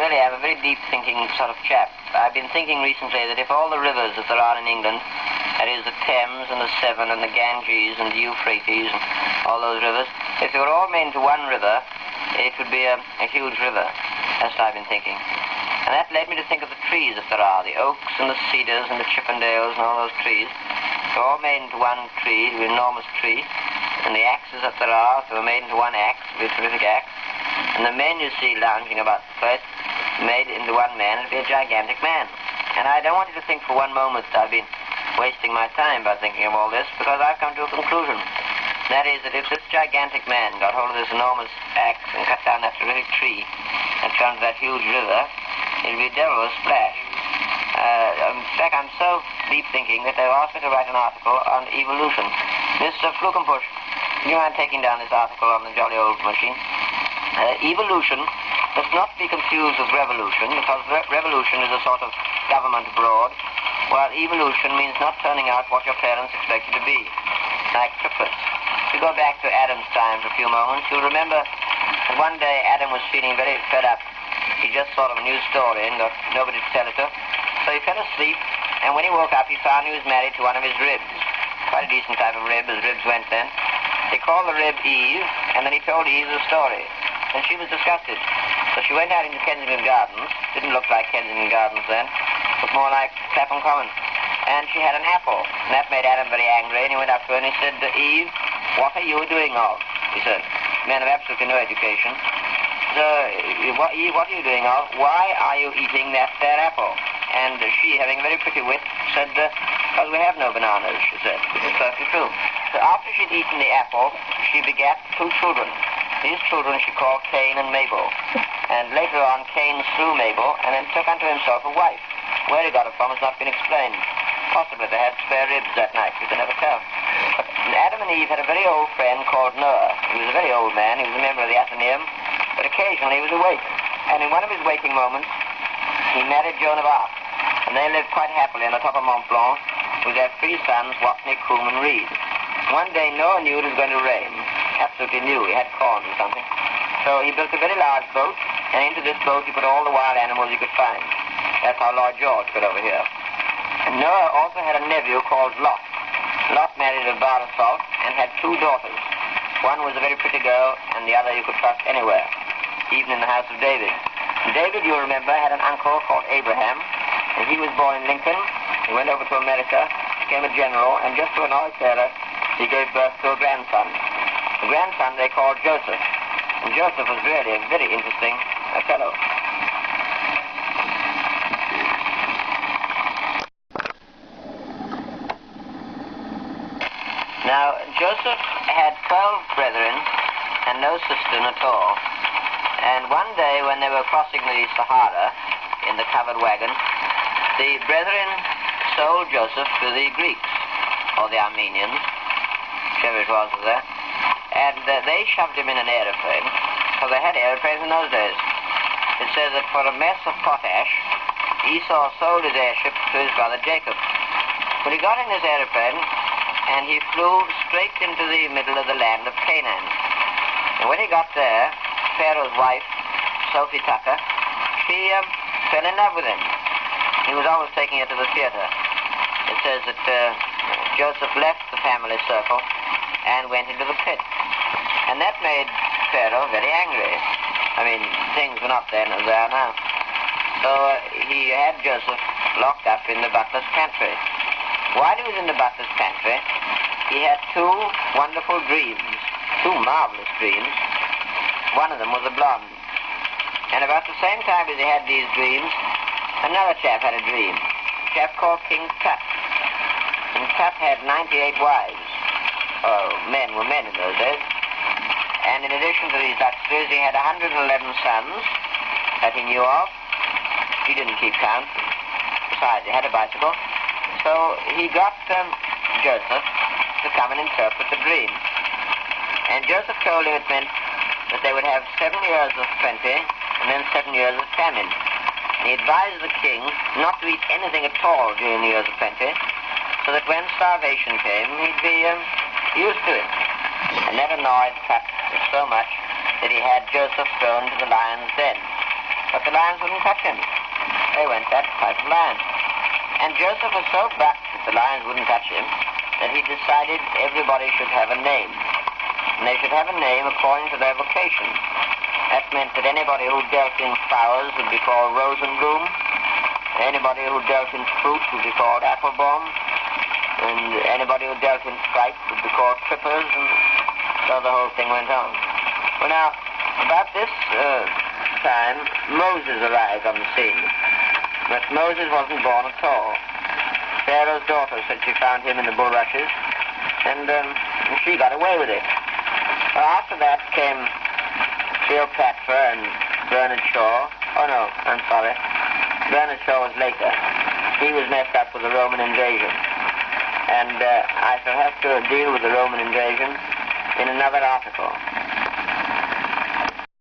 really am a very deep-thinking sort of chap. I've been thinking recently that if all the rivers that there are in England, that is the Thames and the Severn and the Ganges and the Euphrates and all those rivers, if they were all made into one river, it would be a huge river. That's what I've been thinking. And that led me to think of the trees that there are, the oaks and the cedars and the Chippendales and all those trees. They're all made into one tree, an enormous tree. And the axes that there are, if they were made into one axe, it would be a terrific axe. And the men you see lounging about the place, made into one man, it would be a gigantic man. And I don't want you to think for one moment that I've been wasting my time by thinking of all this, because I've come to a conclusion. That is, that if this gigantic man got hold of this enormous axe and cut down that terrific tree and turned to that huge river, it would be a devil of a splash. In fact, I'm so deep thinking that they've asked me to write an article on evolution. Mr. Flukenbush, do you mind taking down this article on the jolly old machine? Evolution must not be confused with revolution, because revolution is a sort of government abroad, while evolution means not turning out what your parents expect you to be, like triplets. If you go back to Adam's time for a few moments, you'll remember that one day Adam was feeling very fed up. He just thought of a new story and got nobody to tell it to. So he fell asleep, and when he woke up, he found he was married to one of his ribs. Quite a decent type of rib, as ribs went then. He called the rib Eve, and then he told Eve the story. And she was disgusted. So she went out into Kensington Gardens. Didn't look like Kensington Gardens then. Looked more like Clapham Common. And she had an apple. And that made Adam very angry, and he went up to her and he said, Eve, what are you doing of? He said, men have absolutely no education. So, Eve, what are you doing of? Why are you eating that there apple? And she, having a very pretty wit, said, because we have no bananas, she said. It's perfectly true. So after she'd eaten the apple, she begat 2 children. These children she called Cain and Mabel. And later on, Cain slew Mabel and then took unto himself a wife. Where he got it from has not been explained. Possibly they had spare ribs that night, you can never tell. But Adam and Eve had a very old friend called Noah. He was a very old man. He was a member of the Athenaeum, but occasionally he was awake. And in one of his waking moments, he married Joan of Arc. And they lived quite happily on the top of Mont Blanc with their 3 sons, Watney, Coombe, and Reed. One day Noah knew it was going to rain. Absolutely knew. He had corn or something. So he built a very large boat, and into this boat he put all the wild animals he could find. That's how Lloyd George got over here. And Noah also had a nephew called Lot. Lot married a bar of salt and had 2 daughters. One was a very pretty girl, and the other you could trust anywhere, even in the house of David. And David, you remember, had an uncle called Abraham, and he was born in Lincoln. He went over to America, became a general, and just to annoy Sarah, he gave birth to a grandson. The grandson they called Joseph. And Joseph was really a very interesting fellow. Now, Joseph had 12 brethren and no sister at all. And one day when they were crossing the Sahara in the covered wagon, the brethren sold Joseph to the Greeks, or the Armenians, whichever it was there. And they shoved him in an aeroplane, because they had aeroplanes in those days. It says that for a mess of potash, Esau sold his airship to his brother Jacob. But he got in his aeroplane, and he flew straight into the middle of the land of Canaan. And when he got there, Pharaoh's wife, Sophie Tucker, she fell in love with him. He was always taking her to the theater. It says that Joseph left the family circle and went into the pit. And that made Pharaoh very angry. I mean, things were not then as they are now. So he had Joseph locked up in the butler's pantry. While he was in the butler's pantry, he had 2 wonderful dreams, 2 marvelous dreams. One of them was a blonde. And about the same time as he had these dreams, another chap had a dream, a chap called King Tut. And Tut had 98 wives. Oh, men were men in those days. And in addition to these luxuries, he had 111 sons that he knew of. He didn't keep count. Besides, he had a bicycle. So he got Joseph to come and interpret the dream. And Joseph told him it meant that they would have 7 years of plenty and then 7 years of famine. And he advised the king not to eat anything at all during the years of plenty, so that when starvation came, he'd be used to it. And that annoyed Tut so much that he had Joseph thrown to the lion's den. but the lions wouldn't touch him. They went that type of lion. And Joseph was so bucked that the lions wouldn't touch him that he decided everybody should have a name. And they should have a name according to their vocation. That meant that anybody who dealt in flowers would be called Rosenbloom. Anybody who dealt in fruit would be called Applebaum. And anybody who dealt in fright would be called Trippers. And so the whole thing went on. Well, now, about this time, Moses arrived on the scene. But Moses wasn't born at all. Pharaoh's daughter said she found him in the bulrushes, and she got away with it. Well, after that came Cleopatra and Bernard Shaw. Oh, no, I'm sorry. Bernard Shaw was later. He was messed up with the Roman invasion. And I shall have to deal with the Roman invasion in another article.